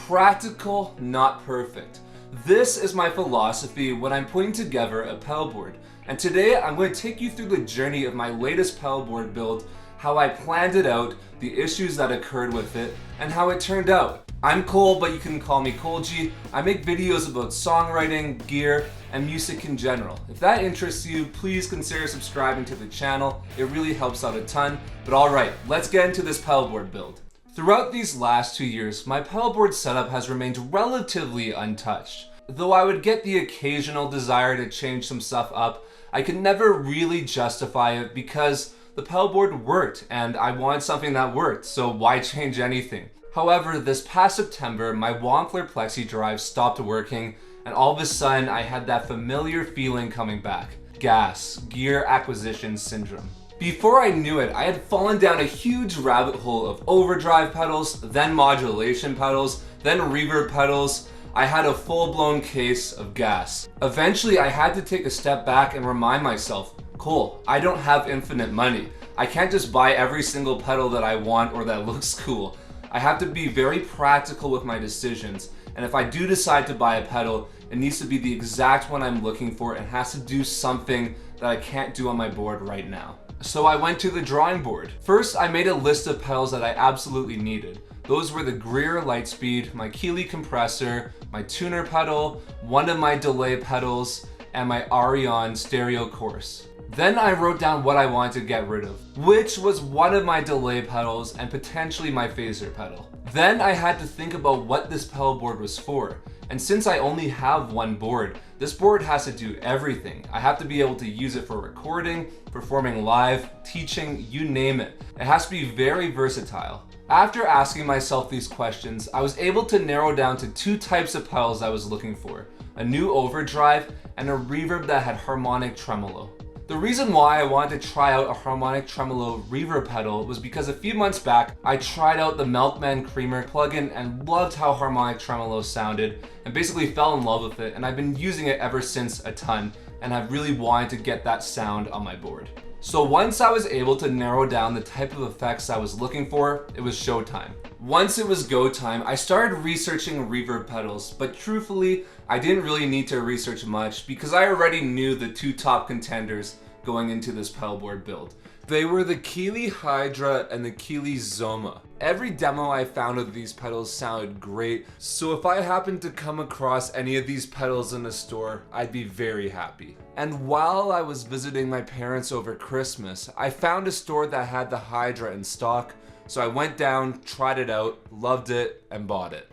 Practical, not perfect. This is my philosophy when I'm putting together a pedalboard. And today I'm going to take you through the journey of my latest pedalboard build, how I planned it out, the issues that occurred with it, and how it turned out. I'm Cole, but you can call me Colgy. I make videos about songwriting, gear, and music in general. If that interests you, please consider subscribing to the channel. It really helps out a ton. But alright, let's get into this pedalboard build. Throughout these last 2 years, my pedalboard setup has remained relatively untouched. Though I would get the occasional desire to change some stuff up, I could never really justify it because the pedalboard worked and I wanted something that worked, so why change anything? However, this past September, my Wampler Plexi drive stopped working, and all of a sudden I had that familiar feeling coming back. GAS, Gear Acquisition Syndrome. Before I knew it, I had fallen down a huge rabbit hole of overdrive pedals, then modulation pedals, then reverb pedals. I had a full-blown case of gas. Eventually, I had to take a step back and remind myself, Cole, I don't have infinite money. I can't just buy every single pedal that I want or that looks cool. I have to be very practical with my decisions, and if I do decide to buy a pedal, it needs to be the exact one I'm looking for and has to do something that I can't do on my board right now. So I went to the drawing board. First, I made a list of pedals that I absolutely needed. Those were the Greer Lightspeed, my Keeley compressor, my tuner pedal, one of my delay pedals, and my Arion stereo course. Then I wrote down what I wanted to get rid of, which was one of my delay pedals and potentially my phaser pedal. Then I had to think about what this pedal board was for. And since I only have one board, this board has to do everything. I have to be able to use it for recording, performing live, teaching, you name it. It has to be very versatile. After asking myself these questions, I was able to narrow down to two types of pedals I was looking for: a new overdrive and a reverb that had harmonic tremolo. The reason why I wanted to try out a harmonic tremolo reverb pedal was because a few months back, I tried out the Milkman Creamer plugin and loved how harmonic tremolo sounded and basically fell in love with it, and I've been using it ever since a ton, and I've really wanted to get that sound on my board. So once I was able to narrow down the type of effects I was looking for, it was showtime. Once it was go time, I started researching reverb pedals, but truthfully, I didn't really need to research much because I already knew the two top contenders going into this pedalboard build. They were the Keeley Hydra and the Keeley Zoma. Every demo I found of these pedals sounded great, so if I happened to come across any of these pedals in a store, I'd be very happy. And while I was visiting my parents over Christmas, I found a store that had the Hydra in stock, so I went down, tried it out, loved it, and bought it.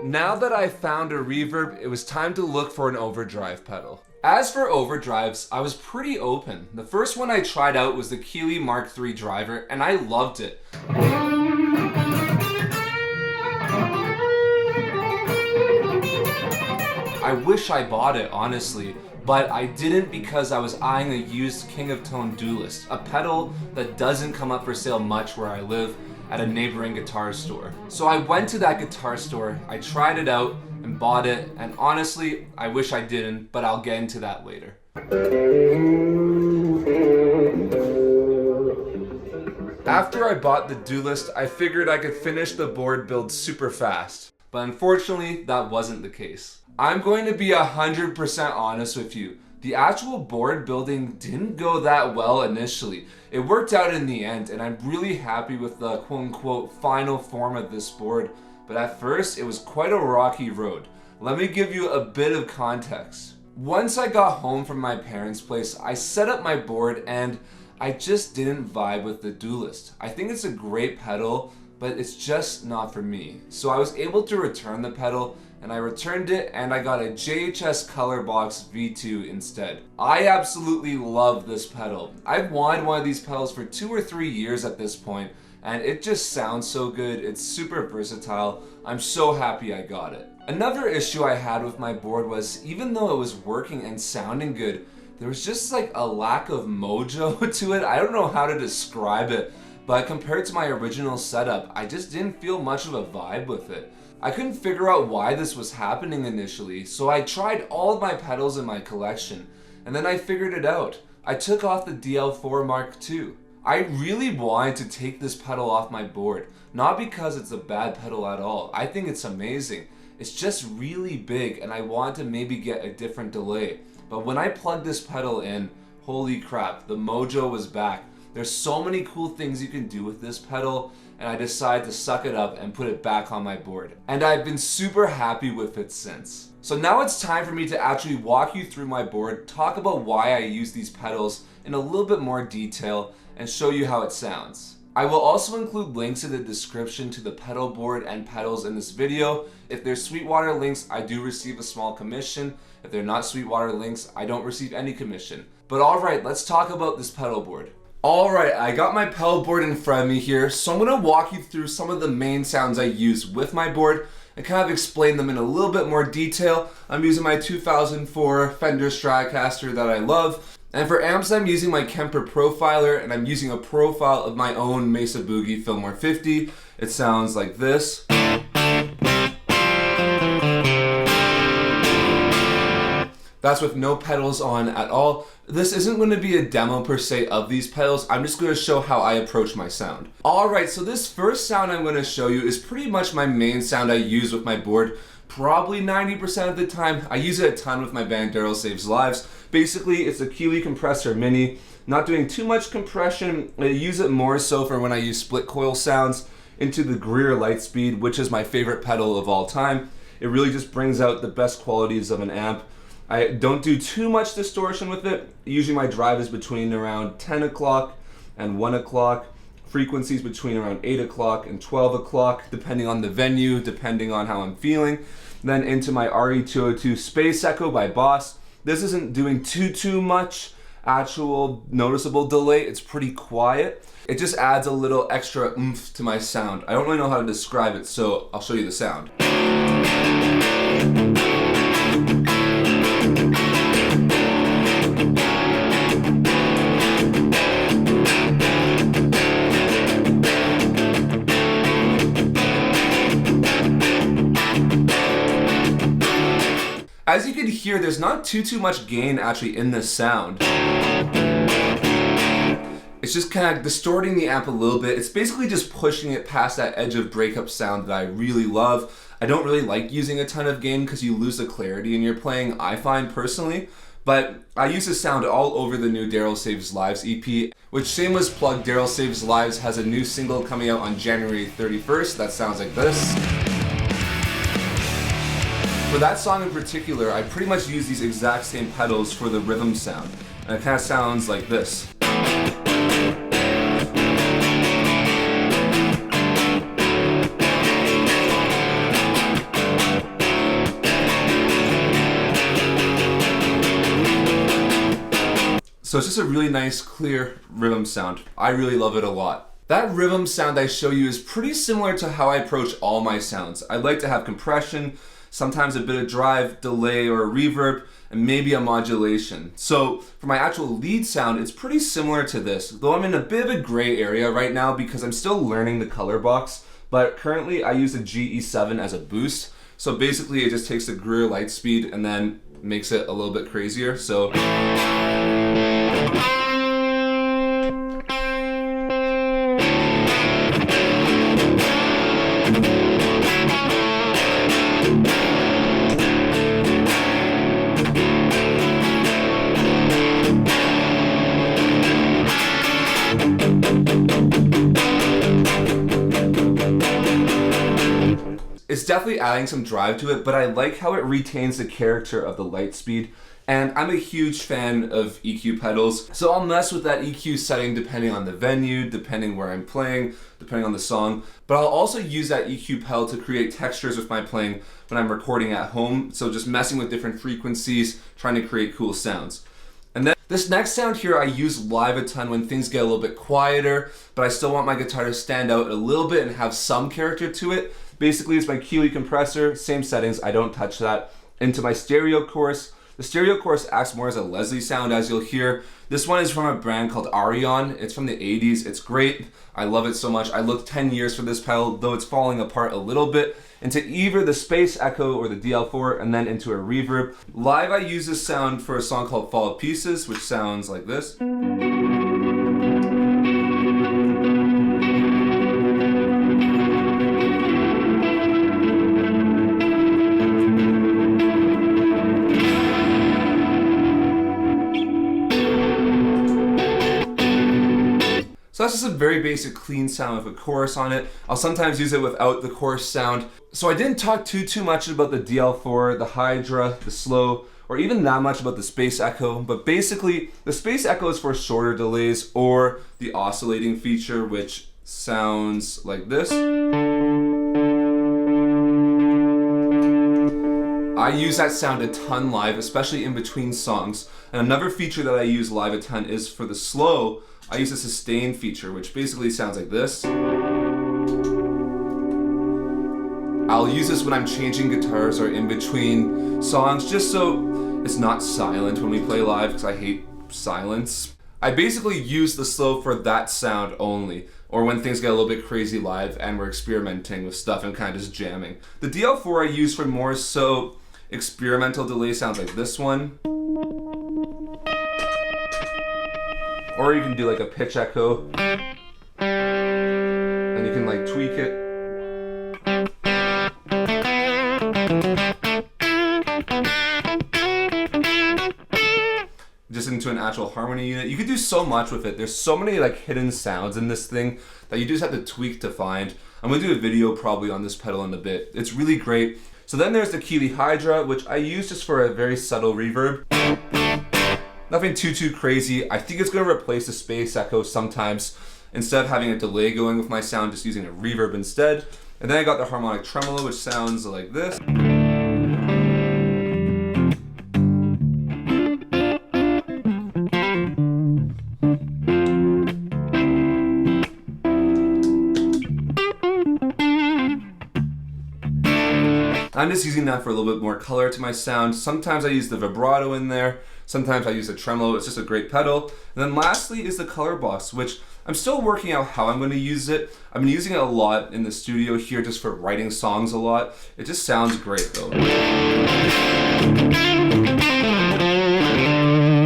Now that I found a reverb, it was time to look for an overdrive pedal. As for overdrives, I was pretty open. The first one I tried out was the Keeley Mark III driver, and I loved it. I wish I bought it, honestly, but I didn't because I was eyeing a used King of Tone Duelist, a pedal that doesn't come up for sale much where I live, at a neighboring guitar store. So I went to that guitar store, I tried it out, and bought it, and honestly, I wish I didn't, but I'll get into that later. After I bought the Duelist, I figured I could finish the board build super fast, but unfortunately, that wasn't the case. I'm going to be 100% honest with you. The actual board building didn't go that well initially. It worked out in the end, and I'm really happy with the quote-unquote final form of this board, but at first it was quite a rocky road. Let me give you a bit of context. Once I got home from my parents' place, I set up my board and I just didn't vibe with the Duelist. I think it's a great pedal, but it's just not for me. So I was able to return the pedal, and I returned it and I got a JHS Colorbox V2 instead. I absolutely love this pedal. I've wanted one of these pedals for 2 or 3 years at this point, and it just sounds so good. It's super versatile. I'm so happy I got it. Another issue I had with my board was, even though it was working and sounding good, there was just like a lack of mojo to it. I don't know how to describe it, but compared to my original setup, I just didn't feel much of a vibe with it. I couldn't figure out why this was happening initially, so I tried all of my pedals in my collection, and then I figured it out. I took off the DL4 Mark II. I really wanted to take this pedal off my board, not because it's a bad pedal at all. I think it's amazing. It's just really big and I want to maybe get a different delay. But when I plugged this pedal in, holy crap, the mojo was back. There's so many cool things you can do with this pedal, and I decided to suck it up and put it back on my board. And I've been super happy with it since. So now it's time for me to actually walk you through my board, talk about why I use these pedals in a little bit more detail, and show you how it sounds. I will also include links in the description to the pedal board and pedals in this video. If they're Sweetwater links, I do receive a small commission. If they're not Sweetwater links, I don't receive any commission. But alright, let's talk about this pedal board. Alright, I got my pedal board in front of me here, so I'm going to walk you through some of the main sounds I use with my board and kind of explain them in a little bit more detail. I'm using my 2004 Fender Stratocaster that I love. And for amps, I'm using my Kemper Profiler, and I'm using a profile of my own Mesa Boogie Fillmore 50. It sounds like this. That's with no pedals on at all. This isn't going to be a demo per se of these pedals. I'm just going to show how I approach my sound. Alright, so this first sound I'm going to show you is pretty much my main sound I use with my board. Probably 90% of the time. I use it a ton with my band Daryl Saves Lives. Basically, it's a Keeley compressor mini. Not doing too much compression. I use it more so for when I use split coil sounds into the Greer Lightspeed, which is my favorite pedal of all time. It really just brings out the best qualities of an amp. I don't do too much distortion with it. Usually my drive is between around 10 o'clock and 1 o'clock. Frequencies between around 8 o'clock and 12 o'clock, depending on the venue, depending on how I'm feeling. Then into my RE202 Space Echo by Boss. This isn't doing too much actual noticeable delay. It's pretty quiet. It just adds a little extra oomph to my sound. I don't really know how to describe it, so I'll show you the sound. As you can hear, there's not too much gain actually in this sound. It's just kind of distorting the amp a little bit. It's basically just pushing it past that edge of breakup sound that I really love. I don't really like using a ton of gain because you lose the clarity in your playing, I find personally. But I use this sound all over the new Daryl Saves Lives EP, which shameless plug, Daryl Saves Lives has a new single coming out on January 31st that sounds like this. For that song in particular, I pretty much use these exact same pedals for the rhythm sound, and it kind of sounds like this. So it's just a really nice, clear rhythm sound. I really love it a lot. That rhythm sound I show you is pretty similar to how I approach all my sounds. I like to have compression, sometimes a bit of drive, delay, or a reverb, and maybe a modulation. So for my actual lead sound, it's pretty similar to this, though I'm in a bit of a gray area right now because I'm still learning the color box, but currently I use a GE7 as a boost. So basically it just takes the Greer Lightspeed and then makes it a little bit crazier. So it's definitely adding some drive to it, but I like how it retains the character of the Lightspeed. And I'm a huge fan of EQ pedals, so I'll mess with that EQ setting depending on the venue, depending where I'm playing, depending on the song. But I'll also use that EQ pedal to create textures with my playing when I'm recording at home, so just messing with different frequencies, trying to create cool sounds. And then this next sound here I use live a ton when things get a little bit quieter, but I still want my guitar to stand out a little bit and have some character to it. Basically, it's my Keeley compressor, same settings, I don't touch that. Into my stereo chorus. The stereo chorus acts more as a Leslie sound, as you'll hear. This one is from a brand called Arion. It's from the 80s. It's great. I love it so much. I looked 10 years for this pedal, though it's falling apart a little bit. Into either the Space Echo or the DL4, and then into a reverb. Live, I use this sound for a song called Fall to Pieces, which sounds like this. that's just a very basic clean sound with a chorus on it. I'll sometimes use it without the chorus sound. So I didn't talk too much about the DL4, the Hydra, the slow, or even that much about the space echo, but basically the space echo is for shorter delays or the oscillating feature, which sounds like this. I use that sound a ton live, especially in between songs. And another feature that I use live a ton is for the slow, I use a sustain feature, which basically sounds like this. I'll use this when I'm changing guitars or in between songs, just so it's not silent when we play live, because I hate silence. I basically use the slow for that sound only, or when things get a little bit crazy live and we're experimenting with stuff and kind of just jamming. The DL4 I use for more so experimental delay sounds like this one. Or you can do like a pitch echo, and you can like tweak it. Just into an actual harmony unit. You could do so much with it. There's so many like hidden sounds in this thing that you just have to tweak to find. I'm gonna do a video probably on this pedal in a bit. It's really great. So then there's the Keeley Hydra, which I use just for a very subtle reverb. Nothing too crazy. I think it's gonna replace the space echo sometimes. Instead of having a delay going with my sound, just using a reverb instead. And then I got the harmonic tremolo, which sounds like this. I'm just using that for a little bit more color to my sound. Sometimes I use the vibrato in there. Sometimes I use the tremolo. It's just a great pedal. And then lastly is the color box, which I'm still working out how I'm going to use it. I've been using it a lot in the studio here just for writing songs a lot. It just sounds great though.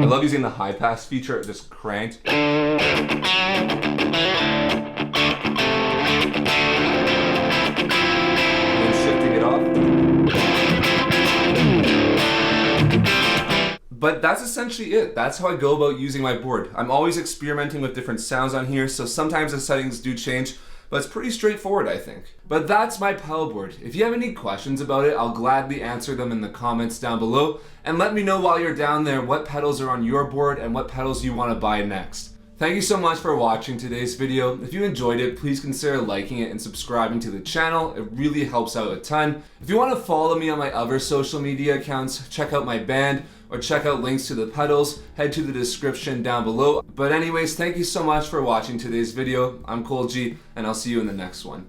I love using the high pass feature, just cranked. But that's essentially it. That's how I go about using my board. I'm always experimenting with different sounds on here, so sometimes the settings do change, but it's pretty straightforward, I think. But that's my pedalboard. If you have any questions about it, I'll gladly answer them in the comments down below, and let me know while you're down there what pedals are on your board and what pedals you want to buy next. Thank you so much for watching today's video. If you enjoyed it, please consider liking it and subscribing to the channel. It really helps out a ton. If you want to follow me on my other social media accounts, check out my band, or check out links to the pedals, head to the description down below. But anyways, thank you so much for watching today's video. I'm Cole G, and I'll see you in the next one.